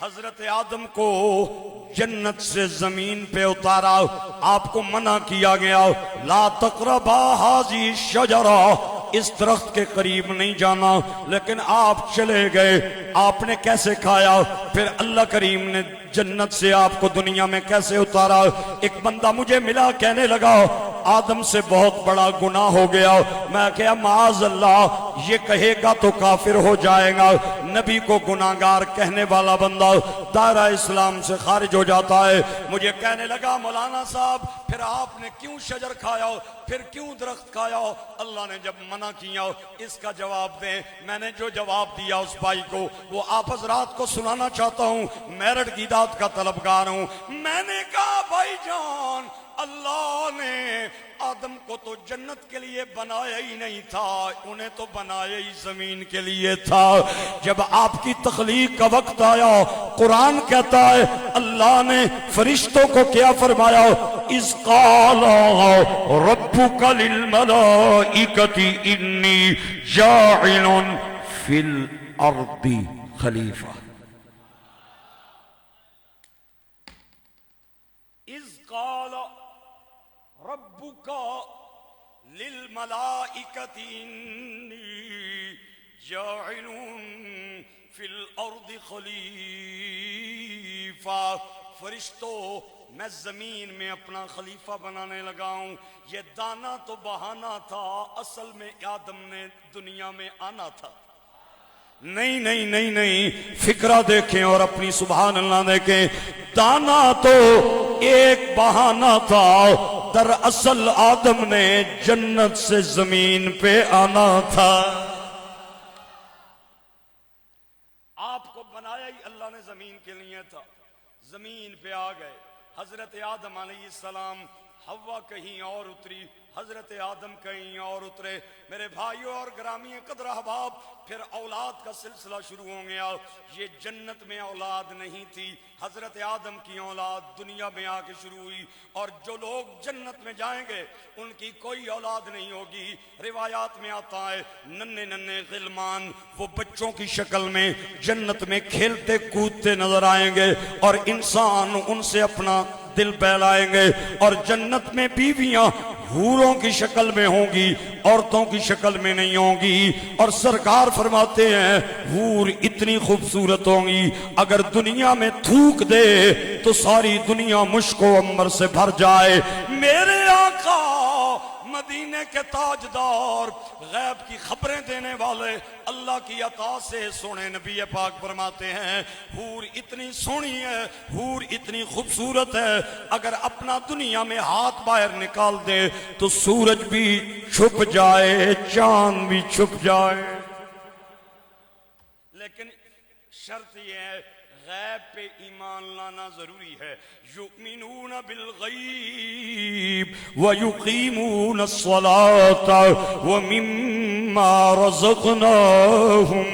حضرت آدم کو جنت سے زمین پہ اتارا، آپ کو منع کیا گیا لا تقربا ھذی الشجرہ، اس درخت کے قریب نہیں جانا، لیکن آپ چلے گئے۔ آپ نے کیسے کھایا؟ پھر اللہ کریم نے جنت سے آپ کو دنیا میں کیسے اتارا؟ ایک بندہ مجھے ملا، کہنے لگا آدم سے بہت بڑا گناہ ہو گیا۔ میں کہا معاذ اللہ، یہ کہے گا تو کافر ہو جائے گا۔ نبی کو گناہگار کہنے والا بندہ دائرہ اسلام سے خارج ہو جاتا ہے۔ مجھے کہنے لگا مولانا صاحب پھر آپ نے کیوں شجر کھایا، پھر کیوں درخت کھایا؟ اللہ نے جب منع کیا اس کا جواب دیں۔ میں نے جو جواب دیا اس بھائی کو وہ آپ حضرات کو سنانا چاہتا ہوں، میرٹ کی داد کا طلبگار ہوں۔ میں نے کہا بھائی جان، اللہ نے آدم کو تو جنت کے لیے بنایا ہی نہیں تھا، انہیں تو بنایا ہی زمین کے لیے تھا۔ جب آپ کی تخلیق کا وقت آیا، قرآن کہتا ہے اللہ نے فرشتوں کو کیا فرمایا؟ اذ قال ربک للملائکۃ انی جاعل فی الارض خلیفہ۔ اذ قال ربک للملائکۃ انی جاعل فی الارض خلیفہ، فرشتوں میں زمین میں اپنا خلیفہ بنانے لگا ہوں۔ یہ دانا تو بہانا تھا، اصل میں آدم نے دنیا میں آنا تھا۔ نہیں نہیں نہیں نہیں، فکرہ دیکھیں اور اپنی سبحان اللہ دیکھیں۔ دانا تو ایک بہانہ تھا، دراصل آدم نے جنت سے زمین پہ آنا تھا۔ آپ کو بنایا ہی اللہ نے زمین کے لیے تھا، زمین پہ آ گئے۔ حضرت آدم علیہ السلام، حوا کہیں اور اتری، حضرت آدم کہیں اور اترے۔ میرے بھائیوں اور گرامی قدر احباب، پھر اولاد کا سلسلہ شروع ہو گیا۔ یہ جنت میں اولاد نہیں تھی، حضرت آدم کی اولاد دنیا میں آ کے شروع ہوئی، اور جو لوگ جنت میں جائیں گے ان کی کوئی اولاد نہیں ہوگی۔ روایات میں آتا ہے ننھے ننھے غلمان وہ بچوں کی شکل میں جنت میں کھیلتے کودتے نظر آئیں گے، اور انسان ان سے اپنا دل بہلائیں گے، اور جنت میں بیویاں حوروں کی شکل میں ہوں گی، عورتوں کی شکل میں نہیں ہوں گی۔ اور سرکار فرماتے ہیں حور اتنی خوبصورت ہوں گی اگر دنیا میں تھوک دے تو ساری دنیا مشک و عنبر سے بھر جائے۔ میرے آقا مدینے کے تاجدار، غیب کی خبریں دینے والے، اللہ کی عطا سے سونے نبی پاک فرماتے ہیں حور اتنی سونی ہے، حور اتنی خوبصورت ہے، اگر اپنا دنیا میں ہاتھ باہر نکال دے تو سورج بھی چھپ جائے، چاند بھی چھپ جائے۔ لیکن شرط یہ ہے غیب پہ ایمان لانا ضروری ہے۔ یؤمنون بالغیب ویقیمون الصلاة ومما رزقناہم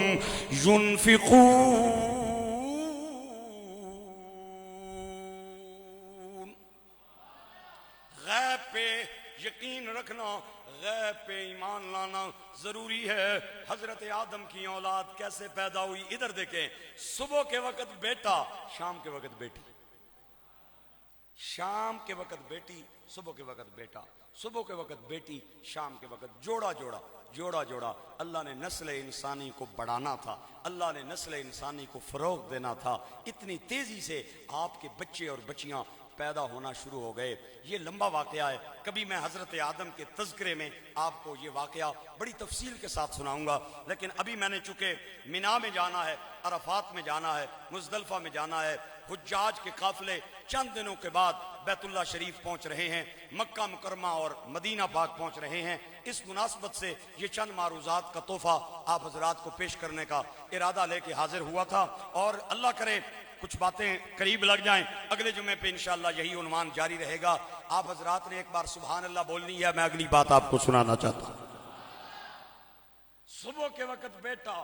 ينفقون۔ غیب پہ یقین رکھنا، غیب پہ ایمان لانا ضروری ہے۔ حضرت آدم کی اولاد کیسے پیدا ہوئی؟ ادھر دیکھیں، صبح کے وقت بیٹا، شام کے وقت بیٹی، شام کے وقت بیٹی، صبح کے وقت بیٹا، صبح کے وقت بیٹی، شام کے وقت جوڑا جوڑا جوڑا جوڑا۔ اللہ نے نسل انسانی کو بڑھانا تھا، اللہ نے نسل انسانی کو فروغ دینا تھا۔ اتنی تیزی سے آپ کے بچے اور بچیاں پیدا ہونا شروع ہو گئے۔ یہ لمبا واقعہ ہے، کبھی میں حضرت آدم کے تذکرے میں آپ کو یہ واقعہ بڑی تفصیل کے ساتھ سناؤں گا، لیکن ابھی میں نے چونکہ مینا میں جانا ہے، عرفات میں جانا ہے، مزدلفہ میں جانا ہے، حجاج کے قافلے چند دنوں کے بعد بیت اللہ شریف پہنچ رہے ہیں، مکہ مکرمہ اور مدینہ پاک پہنچ رہے ہیں۔ اس مناسبت سے یہ چند معروضات کا تحفہ آپ حضرات کو پیش کرنے کا ارادہ لے کے حاضر ہوا تھا، اور اللہ کرے کچھ باتیں قریب لگ جائیں۔ اگلے جمعے پہ انشاءاللہ یہی عنوان جاری رہے گا۔ آپ حضرات نے ایک بار سبحان اللہ بولنی ہے، میں اگلی بات آپ کو سنانا چاہتا ہوں۔ صبح کے وقت بیٹا،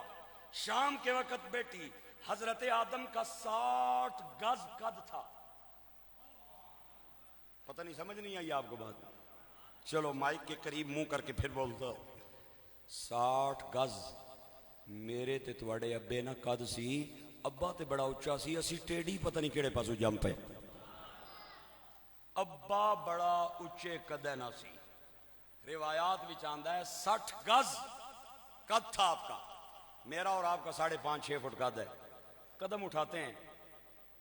شام کے وقت بیٹی۔ حضرت آدم کا 60 گز قد تھا۔ پتہ نہیں سمجھ نہیں آئی آپ کو بات؟ چلو مائک کے قریب منہ کر کے پھر بولتا ہوں۔ 60 گز میرے تے تواڈے ابے نا قد سی ابا تے بڑا اچا سی، اسی ٹیڑی پتہ نہیں کیڑے پاسوں جم پے. ابا بڑا اچے قدے نہ سی، روایات بھی آندا ہے 60 گز قد تھا آپ کا، میرا اور آپ کا 5.5-6 فٹ قد ہے. قدم اٹھاتے ہیں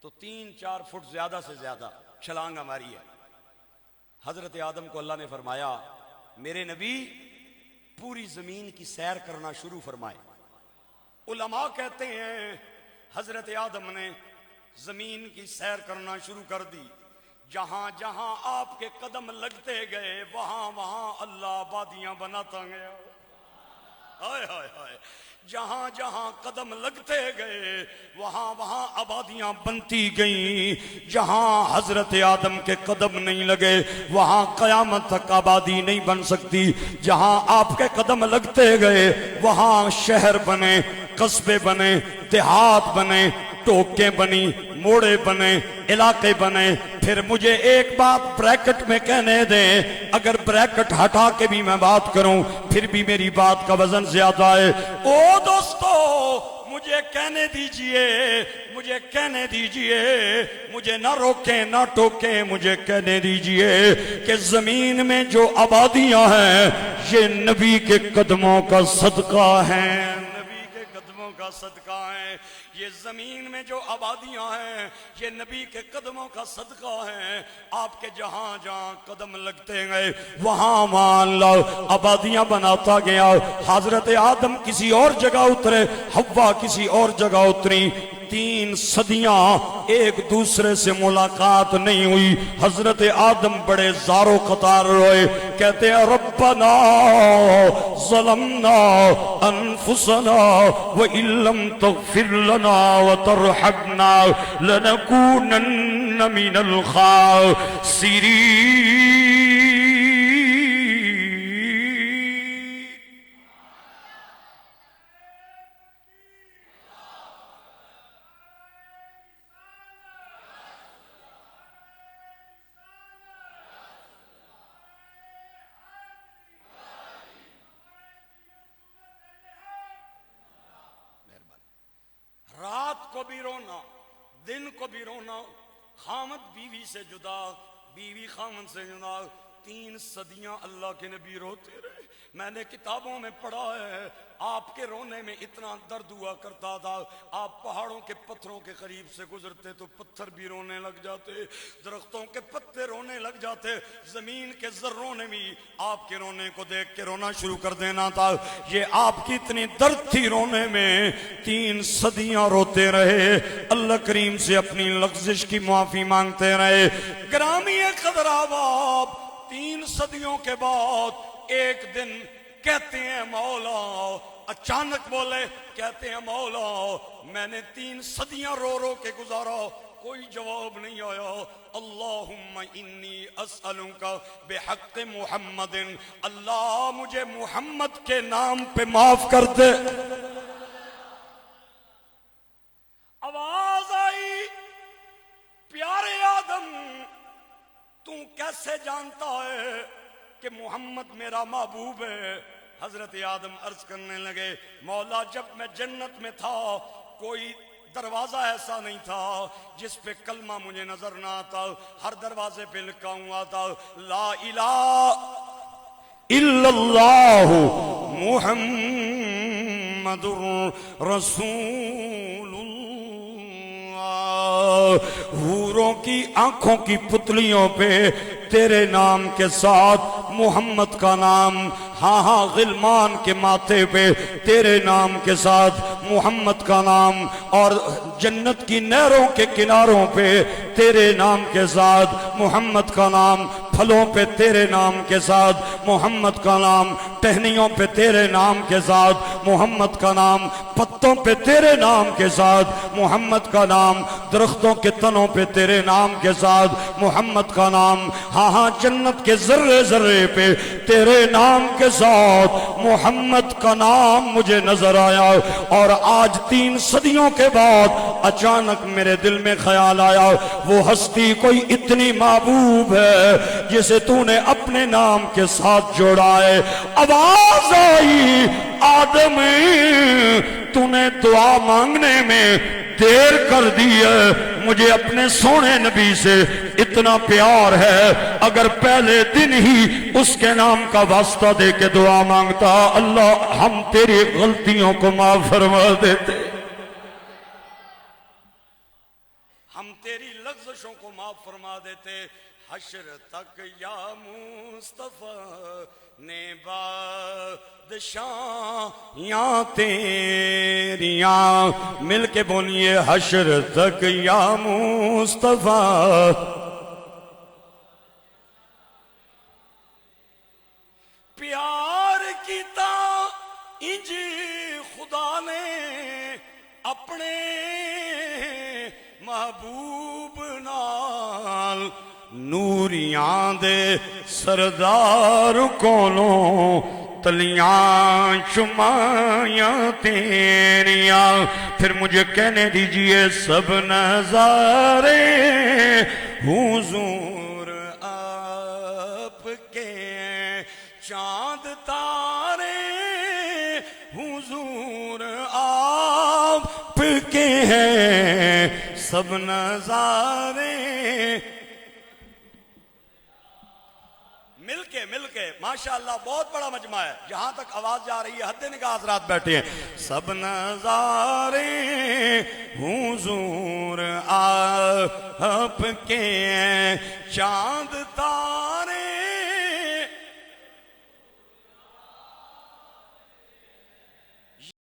تو 3-4 فٹ زیادہ سے زیادہ چھلانگ ہماری ہے. حضرت آدم کو اللہ نے فرمایا میرے نبی پوری زمین کی سیر کرنا شروع فرمائے. علماء کہتے ہیں حضرت آدم نے زمین کی سیر کرنا شروع کر دی. جہاں جہاں آپ کے قدم لگتے گئے وہاں وہاں اللہ آبادیاں بناتا گیا. ہائے ہائے ہائے، جہاں جہاں قدم لگتے گئے وہاں وہاں آبادیاں بنتی گئیں. جہاں حضرت آدم کے قدم نہیں لگے وہاں قیامت تک آبادی نہیں بن سکتی. جہاں آپ کے قدم لگتے گئے وہاں شہر بنے، قصبے بنے، دیہات بنے، ٹوکیں بنی، موڑے بنے، علاقے بنے. پھر مجھے ایک بات بریکٹ میں کہنے دیں، اگر بریکٹ ہٹا کے بھی میں بات کروں پھر بھی میری بات کا وزن زیادہ ہے. او دوستو مجھے کہنے دیجئے، مجھے کہنے دیجئے، مجھے نہ روکیں نہ ٹوکیں، مجھے کہنے دیجئے کہ زمین میں جو آبادیاں ہیں یہ نبی کے قدموں کا صدقہ ہیں، نبی کے قدموں کا صدقہ ہیں. یہ زمین میں جو آبادیاں ہیں یہ نبی کے قدموں کا صدقہ ہیں. آپ کے جہاں جہاں قدم لگتے گئے وہاں وہاں اللہ آبادیاں بناتا گیا. حضرت آدم کسی اور جگہ اترے، حوا کسی اور جگہ اتری. 3 صدیاں ایک دوسرے سے ملاقات نہیں ہوئی. حضرت آدم بڑے زار و قطار روئے، کہتے ہیں ربنا ظلمنا انفسنا وان لم تغفر لنا وترحمنا لنكونن من الخاسرين. رات کو بھی رونا، دن کو بھی رونا، خامد بیوی سے جدا، بیوی خامد سے جدا. 3 صدیاں اللہ کے نبی روتے رہے. میں نے کتابوں میں پڑھا ہے آپ کے رونے میں اتنا درد ہوا کرتا تھا، آپ پہاڑوں کے پتھروں کے قریب سے گزرتے تو پتھر بھی رونے لگ جاتے، درختوں کے پتے رونے لگ جاتے، زمین کے ذروں نے بھی آپ کے رونے کو دیکھ کے رونا شروع کر دینا تھا. یہ آپ کی اتنی درد تھی رونے میں، 3 صدیاں روتے رہے، اللہ کریم سے اپنی لغزش کی معافی مانگتے رہے. گرامی قدر احباب 3 صدیوں کے بعد ایک دن کہتے ہیں مولا، اچانک بولے، کہتے ہیں مولا میں نے 3 صدیاں رو رو کے گزارا، کوئی جواب نہیں آیا. اللہم انی اسألک بحق محمد، اللہ مجھے محمد کے نام پہ معاف کر دے. آواز آئی پیارے آدم تو کیسے جانتا ہے کہ محمد میرا محبوب ہے؟ حضرت آدم عرض کرنے لگے مولا جب میں جنت میں تھا کوئی دروازہ ایسا نہیں تھا جس پہ کلمہ مجھے نظر نہ آتا، ہر دروازے پہ لکھا ہوا تھا لا الہ الا اللہ محمد رسول اللہ. حوروں کی آنکھوں کی پتلیوں پہ تیرے نام کے ساتھ محمد کا نام، ہاں ہاں غلمان کے ماتھے پہ تیرے نام کے ساتھ محمد کا نام، اور جنت کی نہروں کے کناروں پہ تیرے نام کے ساتھ محمد کا نام، پھلوں پہ تیرے نام کے ساتھ محمد کا نام، ٹہنیوں پہ تیرے نام کے ساتھ محمد کا نام، پتوں پہ تیرے نام کے ساتھ محمد کا نام، درختوں کے تنوں پہ تیرے نام کے ساتھ محمد کا نام، ہاں ہاں جنت کے ذرے ذرے پہ تیرے نام کے ساتھ محمد کا نام مجھے نظر آیا. اور آج 3 صدیوں کے بعد اچانک میرے دل میں خیال آیا وہ ہستی کوئی اتنی محبوب ہے جسے تو نے اپنے نام کے ساتھ جوڑا ہے. آواز آئی آدم تو نے دعا مانگنے میں دیر کر دی ہے، مجھے اپنے سونے نبی سے اتنا پیار ہے، اگر پہلے دن ہی اس کے نام کا واسطہ دے کے دعا مانگتا، اللہ ہم تیری غلطیوں کو معاف فرما دیتے، ہم تیری لغزشوں کو معاف فرما دیتے۔ حشر تک یا مصطفیٰ نے بادشاہ یا تیریاں، مل کے بولیے حشر تک یا مصطفیٰ، پیار کیتا انج خدا نے اپنے محبوب نال، نوریاں دے سردار کولوں تلیاں چمائیاں تیریاں، پھر مجھے کہنے دیجئے سب نظارے حضور آپ کے، چاند تارے حضور آپ کے ہیں، سب نظارے مل کے ماشاءاللہ بہت بڑا مجمع ہے، جہاں تک آواز جا رہی ہے حد نگاہ حضرات بیٹھے ہیں، سب نظارے حضور آپ کے، چاند تارے